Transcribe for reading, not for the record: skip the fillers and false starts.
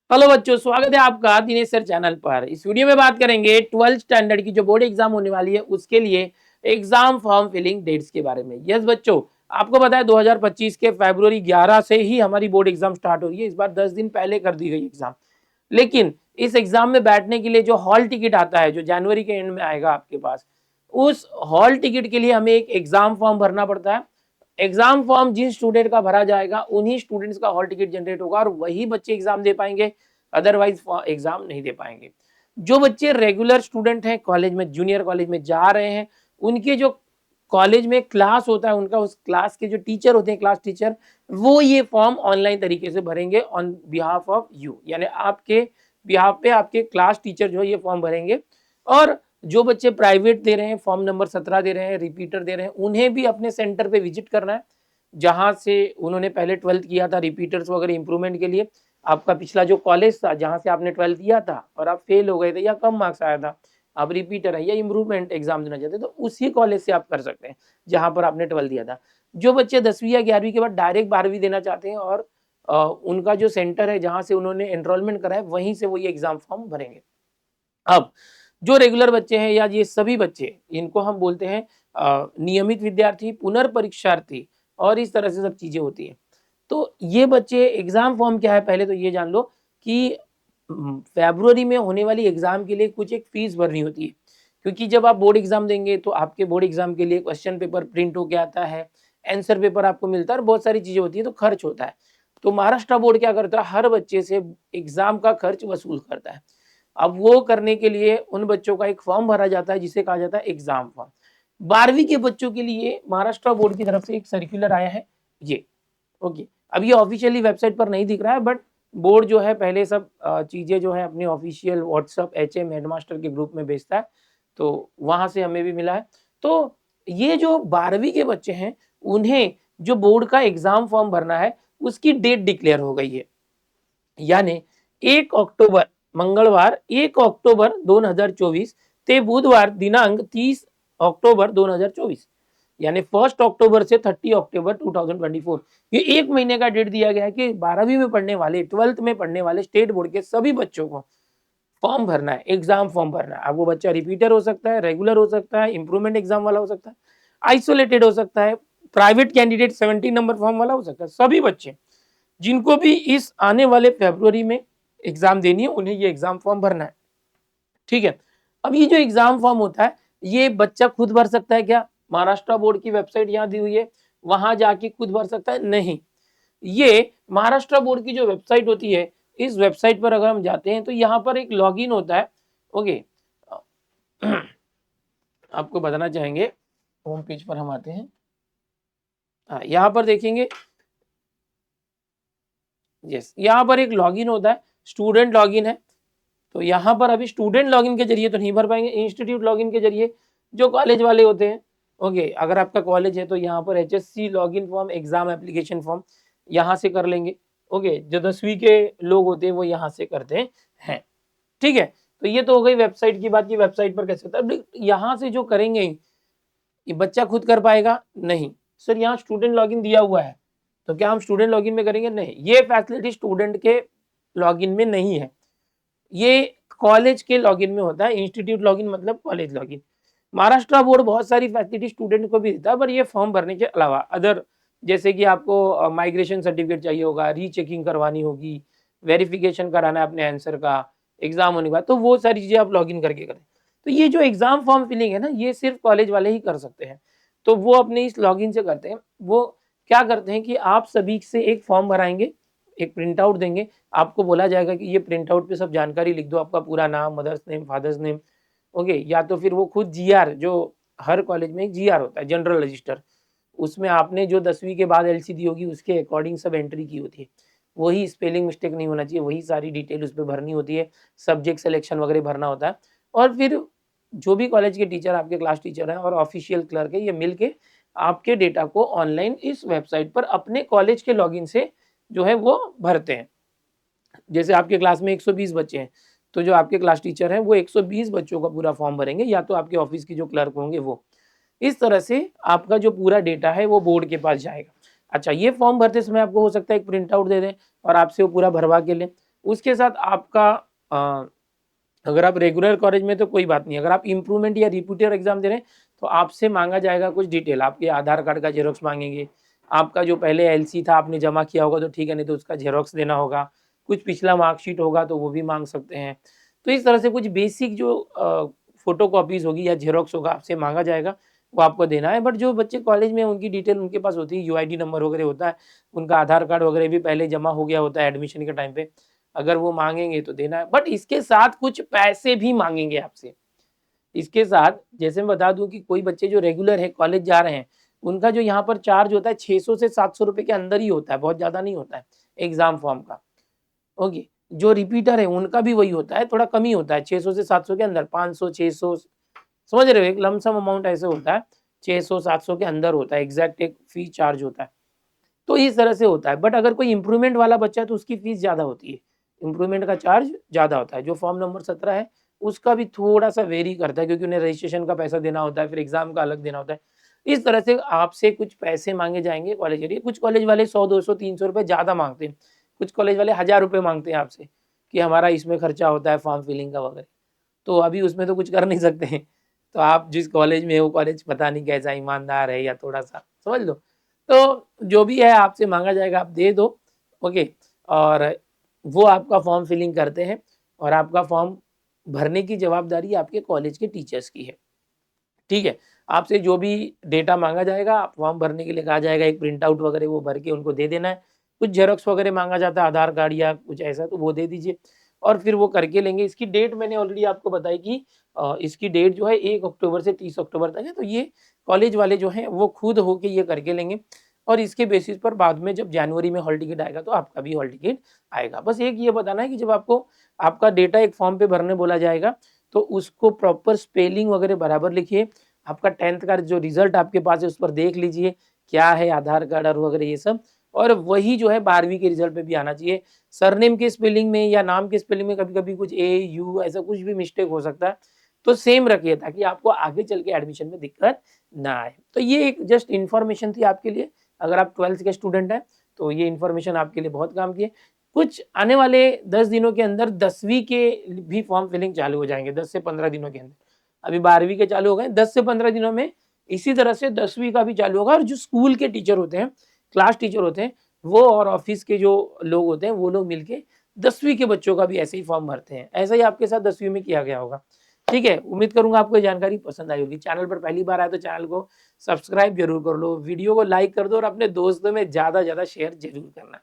Hello बच्चों, स्वागत है आपका दिनेश सर चैनल पर। इस वीडियो में बात करेंगे 12th स्टैंडर्ड की जो बोर्ड एग्जाम होने वाली है उसके लिए एग्जाम फॉर्म फिलिंग डेट्स के बारे में। यस बच्चों, आपको पता है 2025 के फरवरी 11 से ही हमारी बोर्ड एग्जाम स्टार्ट हो रही है। इस बार 10 दिन पहले कर दी गई एग्जाम, लेकिन इस एग्जाम में बैठने के लिए जो हॉल टिकट आता है जो जनवरी के एंड में आएगा आपके पास, उस हॉल टिकट के लिए हमें एक एग्जाम फॉर्म भरना पड़ता है। एग्जाम फॉर्म जिन स्टूडेंट का भरा जाएगा उन्हीं स्टूडेंट्स का हॉल टिकट जनरेट होगा और वही बच्चे एग्जाम दे पाएंगे, अदरवाइज एग्जाम नहीं दे पाएंगे। जो बच्चे रेगुलर स्टूडेंट हैं, कॉलेज में जूनियर कॉलेज में जा रहे हैं, उनके जो कॉलेज में क्लास होता है, उनका उस क्लास के जो टीचर होते हैं, क्लास टीचर, वो ये फॉर्म ऑनलाइन तरीके से भरेंगे ऑन बिहाफ ऑफ यू, यानी आपके बिहाफ पे आपके क्लास टीचर जो है ये फॉर्म भरेंगे। और जो बच्चे प्राइवेट दे रहे हैं, फॉर्म नंबर 17 दे रहे हैं, रिपीटर दे रहे हैं, उन्हें भी अपने सेंटर पे विजिट करना है जहां से उन्होंने पहले 12th किया था। रिपीटर्स वगैरह इंप्रूवमेंट के लिए आपका पिछला जो कॉलेज था जहां से आपने 12th किया था और आप फेल हो गए थे या कम मार्क्स आया था, आप रिपीटर है या इम्प्रूवमेंट एग्जाम देना चाहते तो उसी कॉलेज से आप कर सकते हैं जहां पर आपने 12th दिया था। जो बच्चे 10वीं या 11वीं के बाद डायरेक्ट 12वीं देना चाहते हैं और उनका जो सेंटर है जहां से उन्होंने एनरोलमेंट करा है वहीं से वो ये एग्जाम फॉर्म भरेंगे। अब जो रेगुलर बच्चे हैं या ये सभी बच्चे, इनको हम बोलते हैं नियमित विद्यार्थी, पुनर्परीक्षार्थी और इस तरह से सब चीजें होती हैं। तो ये बच्चे एग्जाम फॉर्म क्या है पहले तो ये जान लो कि फरवरी में होने वाली एग्जाम के लिए कुछ एक फीस भरनी होती है, क्योंकि जब आप बोर्ड एग्जाम देंगे तो आपके बोर्ड एग्जाम के लिए क्वेश्चन पेपर प्रिंट होके आता है, आंसर पेपर आपको मिलता है और बहुत सारी चीजें होती है, तो खर्च होता है। तो महाराष्ट्र बोर्ड क्या करता है, हर बच्चे से एग्जाम का खर्च वसूल करता है। अब वो करने के लिए उन बच्चों का एक फॉर्म भरा जाता है जिसे कहा जाता है एग्जाम फॉर्म। 12वीं के बच्चों के लिए महाराष्ट्र बोर्ड की तरफ से एक सर्कुलर आया है ये। ओके, अब ये ऑफिशियली वेबसाइट पर नहीं दिख रहा है, बट बोर्ड जो है पहले सब चीजें जो है अपने ऑफिशियल व्हाट्सएप एचएम हेडमास्टर के ग्रुप में भेजता है, तो वहां से हमें भी मिला है। तो ये जो 12वीं के बच्चे हैं उन्हें जो बोर्ड का एग्जाम फॉर्म भरना है उसकी डेट डिक्लेयर हो गई है, यानी 1 ऑक्टोबर मंगळवार 1 ऑक्टोबर 2024 ते बुधवार दिनांक 30 ऑक्टोबर 2024, यानी 1 अक्टूबर से 30 अक्टूबर 2024, ये एक महीने का डेट दिया गया है कि 12वीं में पढ़ने वाले, 12th में पढ़ने वाले स्टेट बोर्ड के सभी बच्चों को फॉर्म भरना है, एग्जाम फॉर्म भरना है। अब वो बच्चा रिपीटर हो सकता है, रेगुलर हो सकता है, इंप्रूवमेंट एग्जाम वाला हो सकता है, आइसोलेटेड हो सकता है, प्राइवेट कैंडिडेट 70 नंबर फॉर्म वाला हो सकता है। सभी बच्चे जिनको भी इस आने वाले फरवरी में एग्जाम देनी है उन्हें ये एग्जाम फॉर्म भरना है। ठीक है, अब ये जो एग्जाम फॉर्म होता है ये बच्चा खुद भर सकता है क्या? महाराष्ट्र बोर्ड की वेबसाइट यहाँ दी हुई है, वहां जाके खुद भर सकता है? नहीं, ये महाराष्ट्र बोर्ड की जो वेबसाइट होती है, इस वेबसाइट पर अगर हम जाते हैं तो यहाँ पर एक लॉगिन होता है। ओके, आपको बताना चाहेंगे, होम पेज पर हम आते हैं। हाँ, यहाँ पर देखेंगे, यस, यहाँ पर एक लॉगिन होता है, स्टूडेंट लॉगिन है। तो यहाँ पर अभी स्टूडेंट लॉगिन के जरिए तो नहीं भर पाएंगे, इंस्टीट्यूट लॉगिन के जरिए जो कॉलेज वाले होते हैं। ओके, अगर आपका कॉलेज है तो यहाँ पर HSC login form, exam application form यहाँ से कर लेंगे। ओके, जो 10वीं के लोग होते हैं वो यहाँ से करते हैं। ठीक है, तो ये तो हो गई वेबसाइट की बात, की वेबसाइट पर कैसे होता है। यहाँ से जो करेंगे ये बच्चा खुद कर पाएगा? नहीं सर, यहाँ स्टूडेंट लॉगिन दिया हुआ है तो क्या हम स्टूडेंट लॉगिन में करेंगे? नहीं, ये फैसिलिटी स्टूडेंट के लॉगिन में नहीं है, ये कॉलेज के लॉगिन में होता है। इंस्टीट्यूट लॉगिन मतलब कॉलेज लॉगिन। महाराष्ट्र बोर्ड बहुत सारी फैसिलिटी स्टूडेंट को भी देता है, पर ये फॉर्म भरने के अलावा अदर, जैसे कि आपको माइग्रेशन सर्टिफिकेट चाहिए होगा, रीचेकिंग करवानी होगी, वेरिफिकेशन कराना है अपने आंसर का एग्जाम होने के बाद, तो वो सारी चीजें आप लॉगिन करके करें। तो ये जो एग्जाम फॉर्म फिलिंग है ना, ये सिर्फ कॉलेज वाले ही कर सकते हैं, तो वो अपने इस लॉगिन से करते हैं। वो क्या करते हैं कि आप सभी से एक फॉर्म भराएंगे, एक प्रिंट आउट देंगे, आपको बोला जाएगा कि ये प्रिंट आउट पे सब जानकारी लिख दो, आपका पूरा नाम, mother's name, father's name. Okay, या तो फिर वो खुद जीआर, जो हर कॉलेज में एक जीआर होता है, जनरल रजिस्टर, उसमें आपने जो 10वीं के बाद एलसी दी होगी उसके अकॉर्डिंग सब एंट्री की होती है, वही स्पेलिंग मिस्टेक नहीं होना चाहिए, वही सारी डिटेल उस पर भरनी होती है, सब्जेक्ट सिलेक्शन वगैरह भरना होता है। और फिर जो भी कॉलेज के टीचर, आपके क्लास टीचर हैं और ऑफिशियल क्लर्क है, ये मिलके आपके डेटा को ऑनलाइन इस वेबसाइट पर अपने कॉलेज के लॉगिन से जो है वो भरते हैं। जैसे आपके क्लास में 120 बच्चे हैं, तो जो आपके क्लास टीचर हैं वो 120 बच्चों का पूरा फॉर्म भरेंगे, या तो आपके ऑफिस की जो क्लर्क होंगे वो। इस तरह से आपका जो पूरा डेटा है वो बोर्ड के पास जाएगा। अच्छा, ये फॉर्म भरते समय आपको हो सकता है एक प्रिंट आउट दे दें और आपसे वो पूरा भरवा के लें। उसके साथ आपका अगर आप रेगुलर कॉलेज में तो कोई बात नहीं, अगर आप इम्प्रूवमेंट या रिपीटर एग्जाम दे रहे हैं तो आपसे मांगा जाएगा कुछ डिटेल, आपके आधार कार्ड का जेरोक्स मांगेंगे, आपका जो पहले एलसी था आपने जमा किया होगा तो ठीक है, नहीं तो उसका जेरोक्स देना होगा, कुछ पिछला मार्कशीट होगा तो वो भी मांग सकते हैं। तो इस तरह से कुछ बेसिक जो फोटो कॉपीज होगी या जेरोक्स होगा आपसे मांगा जाएगा, वो आपको देना है। बट जो बच्चे कॉलेज में उनकी डिटेल उनके पास होती है, यूआईडी नंबर वगैरह होता है, उनका आधार कार्ड वगैरह भी पहले जमा हो गया होता है एडमिशन के टाइम पे, अगर वो मांगेंगे तो देना है। बट इसके साथ कुछ पैसे भी मांगेंगे आपसे। इसके साथ जैसे मैं बता दूं कि कोई बच्चे जो रेगुलर है कॉलेज जा रहे हैं, उनका जो यहाँ पर चार्ज होता है 600 से 700 रुपए के अंदर ही होता है, बहुत ज्यादा नहीं होता है एग्जाम फॉर्म का। ओके, जो रिपीटर है उनका भी वही होता है, थोड़ा कम ही होता है 600 से 700 के अंदर, 500 600, समझ रहे हो, एक लमसम अमाउंट ऐसे होता है, 600 700 के अंदर होता है, एग्जैक्ट एक फी चार्ज होता है। तो इस तरह से होता है। बट अगर कोई इंप्रूवमेंट वाला बच्चा है तो उसकी फीस ज़्यादा होती है, इंप्रूवमेंट का चार्ज ज़्यादा होता है। जो फॉर्म नंबर 17 है उसका भी थोड़ा सा वेरी करता है, क्योंकि उन्हें रजिस्ट्रेशन का पैसा देना होता है, फिर एग्जाम का अलग देना होता है। इस तरह से आपसे कुछ पैसे मांगे जाएंगे कॉलेज के लिए। कुछ कॉलेज वाले 100 200 300 रुपये ज़्यादा मांगते हैं, कुछ कॉलेज वाले 1000 रुपये मांगते हैं आपसे कि हमारा इसमें खर्चा होता है फॉर्म फिलिंग का वगैरह। तो अभी उसमें तो कुछ कर नहीं सकते हैं। तो आप जिस कॉलेज में वो कॉलेज पता नहीं कैसा ईमानदार है या थोड़ा सा समझ लो। तो जो भी है आपसे मांगा जाएगा आप दे दो। ओके, और वो आपका फॉर्म फिलिंग करते हैं और आपका फॉर्म भरने की जवाबदारी आपके कॉलेज के टीचर्स की है। ठीक है, आपसे जो भी डेटा मांगा जाएगा, आप फॉर्म भरने के लिए कहा जाएगा, एक प्रिंट आउट वगैरह वो भर के उनको दे देना है। कुछ जेरोक्स वगैरह मांगा जाता है, आधार कार्ड या कुछ ऐसा, तो वो दे दीजिए और फिर वो करके लेंगे। इसकी डेट मैंने ऑलरेडी आपको बताई कि इसकी डेट जो है 1 अक्टूबर से 30 अक्टूबर तक है। तो ये कॉलेज वाले जो हैं वो खुद होके ये करके लेंगे और इसके बेसिस पर बाद में जब जनवरी में हॉल टिकट आएगा तो आपका भी हॉल टिकट आएगा। बस एक ये बताना है कि जब आपको आपका डेटा एक फॉर्म पे भरने बोला जाएगा तो उसको प्रॉपर स्पेलिंग वगैरह बराबर लिखिए। आपका 10th का जो रिजल्ट आपके पास है उस पर देख लीजिए क्या है, आधार कार्ड और वगैरह ये सब, और वही जो है 12वीं के रिजल्ट पे भी आना चाहिए। सरनेम के स्पेलिंग में या नाम के स्पेलिंग में कभी-कभी कुछ ए, यू ऐसा कुछ भी मिस्टेक हो सकता है, तो सेम रखिए ताकि आपको आगे चल के एडमिशन में दिक्कत ना आए। तो ये एक जस्ट इन्फॉर्मेशन थी आपके लिए, अगर आप 12th के स्टूडेंट हैं तो ये इन्फॉर्मेशन आपके लिए बहुत काम की है। कुछ आने वाले 10 दिनों के अंदर 10वीं के भी फॉर्म फिलिंग चालू हो जाएंगे, 10 से 15 दिनों के अंदर। अभी 12वीं के चालू हो गए, 10 से 15 दिनों में इसी तरह से 10वीं का भी चालू होगा। और जो स्कूल के टीचर होते हैं, क्लास टीचर होते हैं, वो और ऑफिस के जो लोग होते हैं वो लोग मिलके 10वीं के बच्चों का भी ऐसे ही फॉर्म भरते हैं। ऐसा ही आपके साथ 10वीं में किया गया होगा। ठीक है, उम्मीद करूंगा आपको ये जानकारी पसंद आई होगी। चैनल पर पहली बार आए तो चैनल को सब्सक्राइब जरूर कर लो, वीडियो को लाइक कर दो और अपने दोस्तों में ज्यादा शेयर जरूर करना।